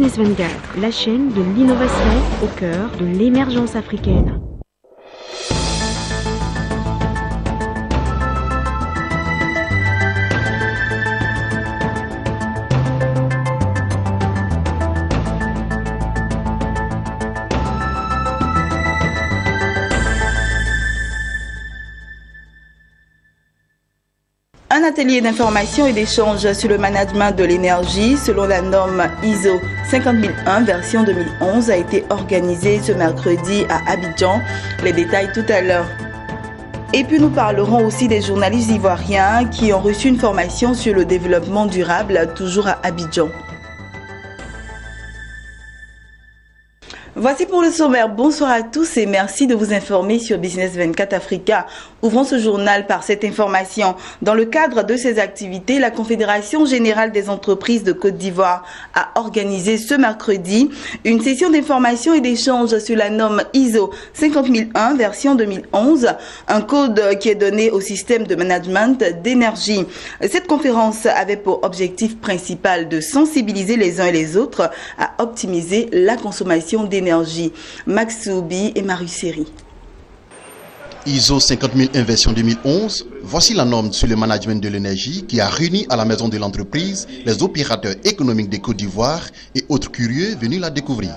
Business 24, la chaîne de l'innovation au cœur de l'émergence africaine. Un atelier d'information et d'échange sur le management de l'énergie selon la norme ISO 50001 version 2011 a été organisé ce mercredi à Abidjan. Les détails tout à l'heure. Et puis nous parlerons aussi des journalistes ivoiriens qui ont reçu une formation sur le développement durable, toujours à Abidjan. Voici pour le sommaire. Bonsoir à tous et merci de vous informer sur Business 24 Africa. Ouvrons ce journal par cette information. Dans le cadre de ces activités, la Confédération Générale des Entreprises de Côte d'Ivoire a organisé ce mercredi une session d'information et d'échange sur la norme ISO 50001 version 2011, un code qui est donné au système de management d'énergie. Cette conférence avait pour objectif principal de sensibiliser les uns et les autres à optimiser la consommation d'énergie. Max Soubi et Marie-Série. ISO 50001 version 2011, voici la norme sur le management de l'énergie qui a réuni à la maison de l'entreprise les opérateurs économiques de Côte d'Ivoire et autres curieux venus la découvrir.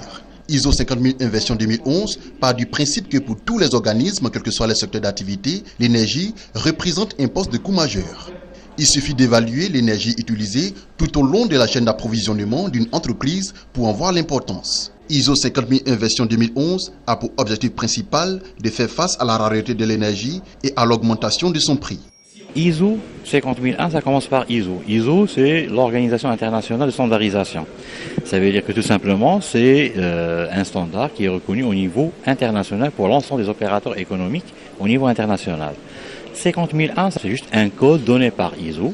ISO 50001 version 2011 part du principe que pour tous les organismes, quel que soit le secteur d'activité, l'énergie représente un poste de coût majeur. Il suffit d'évaluer l'énergie utilisée tout au long de la chaîne d'approvisionnement d'une entreprise pour en voir l'importance. ISO 50001 version 2011 a pour objectif principal de faire face à la rareté de l'énergie et à l'augmentation de son prix. ISO 50001, ça commence par ISO. ISO, c'est l'Organisation internationale de standardisation. Ça veut dire que tout simplement, c'est un standard qui est reconnu au niveau international pour l'ensemble des opérateurs économiques au niveau international. 50001, c'est juste un code donné par ISO.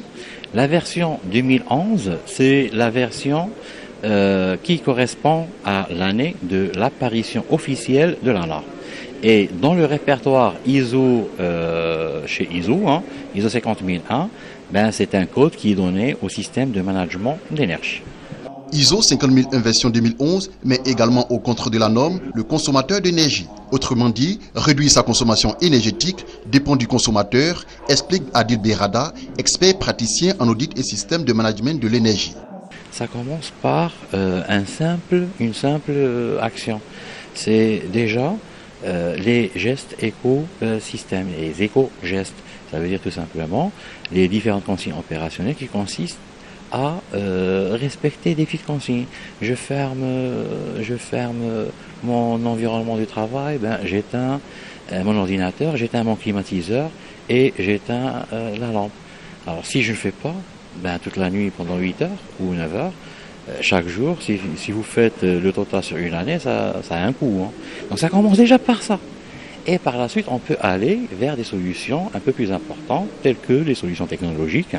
La version 2011, c'est la version qui correspond à l'année de l'apparition officielle de la norme. Et dans le répertoire ISO, chez ISO, ISO 50001, c'est un code qui est donné au système de management d'énergie. ISO 50001 version 2011 met également au contrôle de la norme le consommateur d'énergie. Autrement dit, réduire sa consommation énergétique dépend du consommateur, explique Adil Berada, expert praticien en audit et système de management de l'énergie. Ça commence par une simple action. C'est déjà les gestes éco-systèmes, les éco-gestes. Ça veut dire tout simplement les différentes consignes opérationnelles qui consistent à respecter des fiches consignes. Je ferme mon environnement de travail, j'éteins mon ordinateur, j'éteins mon climatiseur et j'éteins la lampe. Alors si je ne le fais pas, toute la nuit pendant 8 heures ou 9 heures, chaque jour, si vous faites le total sur une année, ça a un coût. Donc ça commence déjà par ça. Et par la suite, on peut aller vers des solutions un peu plus importantes, telles que les solutions technologiques,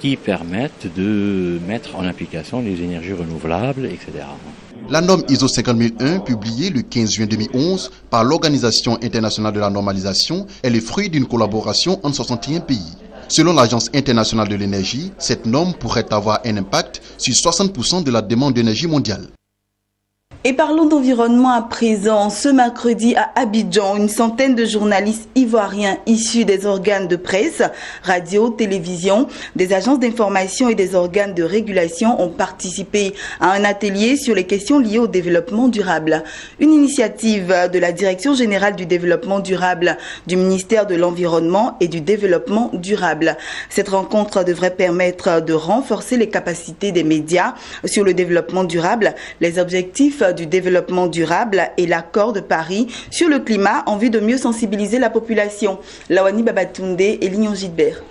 qui permettent de mettre en application les énergies renouvelables, etc. La norme ISO 50001, publiée le 15 juin 2011 par l'Organisation internationale de la normalisation, est le fruit d'une collaboration entre 61 pays. Selon l'Agence internationale de l'énergie, cette norme pourrait avoir un impact sur 60% de la demande d'énergie mondiale. Et parlons d'environnement à présent. Ce mercredi à Abidjan, une centaine de journalistes ivoiriens issus des organes de presse, radio, télévision, des agences d'information et des organes de régulation ont participé à un atelier sur les questions liées au développement durable. Une initiative de la Direction générale du développement durable, du ministère de l'Environnement et du développement durable. Cette rencontre devrait permettre de renforcer les capacités des médias sur le développement durable, les objectifs du développement durable et l'accord de Paris sur le climat en vue de mieux sensibiliser la population. Lawani Babatunde et Lignon Gilbert.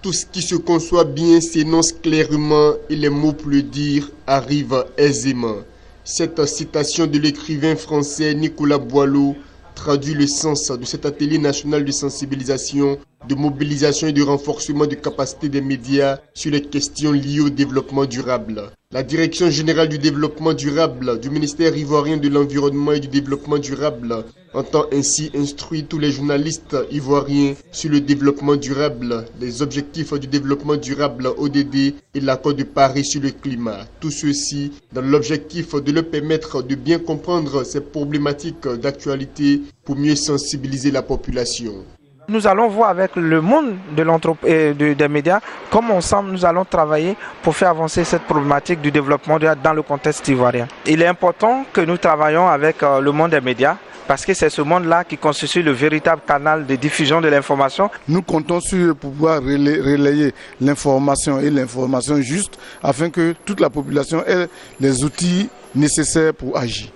Tout ce qui se conçoit bien s'énonce clairement et les mots pour le dire arrivent aisément. Cette citation de l'écrivain français Nicolas Boileau traduit le sens de cet atelier national de sensibilisation de mobilisation et de renforcement de capacité des médias sur les questions liées au développement durable. La Direction générale du développement durable du ministère ivoirien de l'environnement et du développement durable entend ainsi instruire tous les journalistes ivoiriens sur le développement durable, les objectifs du développement durable ODD et l'accord de Paris sur le climat. Tout ceci dans l'objectif de leur permettre de bien comprendre ces problématiques d'actualité pour mieux sensibiliser la population. Nous allons voir avec le monde de des médias comment ensemble nous allons travailler pour faire avancer cette problématique du développement dans le contexte ivoirien. Il est important que nous travaillions avec le monde des médias parce que c'est ce monde-là qui constitue le véritable canal de diffusion de l'information. Nous comptons sur pouvoir relayer l'information et l'information juste afin que toute la population ait les outils nécessaires pour agir.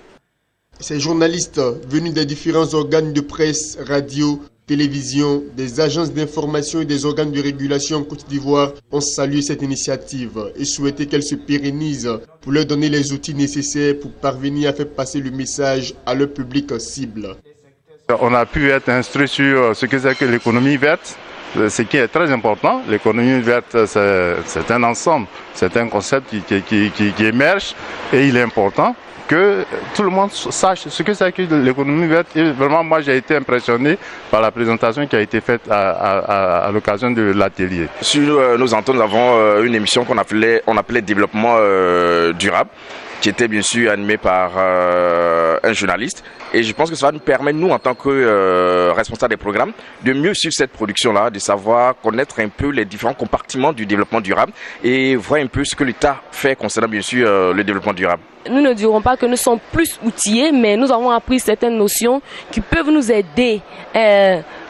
Ces journalistes venus des différents organes de presse, radio, télévision, des agences d'information et des organes de régulation en Côte d'Ivoire ont salué cette initiative et souhaité qu'elle se pérennise pour leur donner les outils nécessaires pour parvenir à faire passer le message à leur public cible. On a pu être instruit sur ce que c'est que l'économie verte, ce qui est très important. L'économie verte, c'est un ensemble, c'est un concept qui émerge et il est important que tout le monde sache ce que c'est que l'économie verte. Et vraiment, moi, j'ai été impressionné par la présentation qui a été faite à l'occasion de l'atelier. Sur nos antennes, nous avons une émission qu'on appelait Développement durable, qui était bien sûr animée par un journaliste. Et je pense que ça va nous permettre, nous, en tant que responsables des programmes, de mieux suivre cette production-là, de savoir connaître un peu les différents compartiments du développement durable et voir un peu ce que l'État fait concernant, bien sûr, le développement durable. Nous ne dirons pas que nous sommes plus outillés, mais nous avons appris certaines notions qui peuvent nous aider,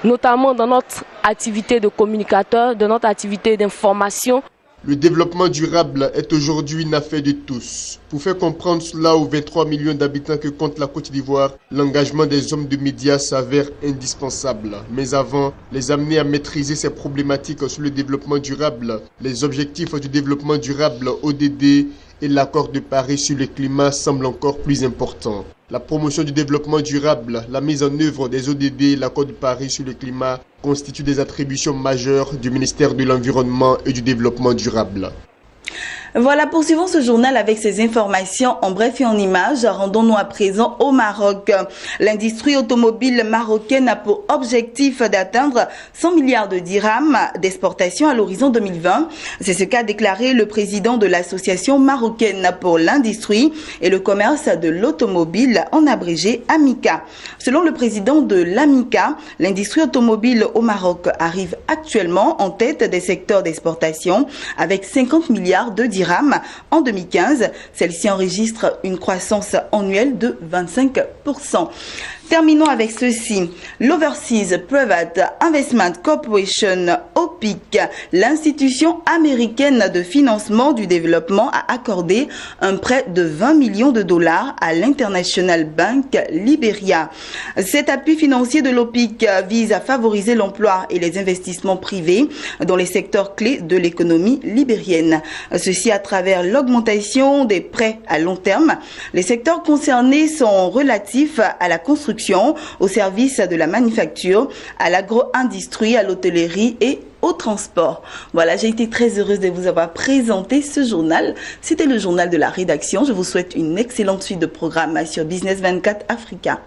notamment dans notre activité de communicateur, dans notre activité d'information. Le développement durable est aujourd'hui une affaire de tous. Pour faire comprendre cela aux 23 millions d'habitants que compte la Côte d'Ivoire, l'engagement des hommes de médias s'avère indispensable. Mais avant, les amener à maîtriser ces problématiques sur le développement durable, les objectifs du développement durable ODD et l'accord de Paris sur le climat semblent encore plus importants. La promotion du développement durable, la mise en œuvre des ODD et l'accord de Paris sur le climat constituent des attributions majeures du ministère de l'Environnement et du Développement durable. Voilà, poursuivons ce journal avec ces informations en bref et en images. Rendons-nous à présent au Maroc. L'industrie automobile marocaine a pour objectif d'atteindre 100 milliards de dirhams d'exportation à l'horizon 2020. C'est ce qu'a déclaré le président de l'association marocaine pour l'industrie et le commerce de l'automobile, en abrégé AMICA. Selon le président de l'AMICA, l'industrie automobile au Maroc arrive actuellement en tête des secteurs d'exportation avec 50 milliards de dirhams. En 2015, celle-ci enregistre une croissance annuelle de 25%. Terminons avec ceci. L'Overseas Private Investment Corporation, OPIC, l'institution américaine de financement du développement, a accordé un prêt de 20 millions de dollars à l'International Bank Liberia. Cet appui financier de l'OPIC vise à favoriser l'emploi et les investissements privés dans les secteurs clés de l'économie libérienne. Ceci à travers l'augmentation des prêts à long terme. Les secteurs concernés sont relatifs à la construction, au service de la manufacture, à l'agro-industrie, à l'hôtellerie et au transport. Voilà, j'ai été très heureuse de vous avoir présenté ce journal. C'était le journal de la rédaction. Je vous souhaite une excellente suite de programmes sur Business 24 Africa.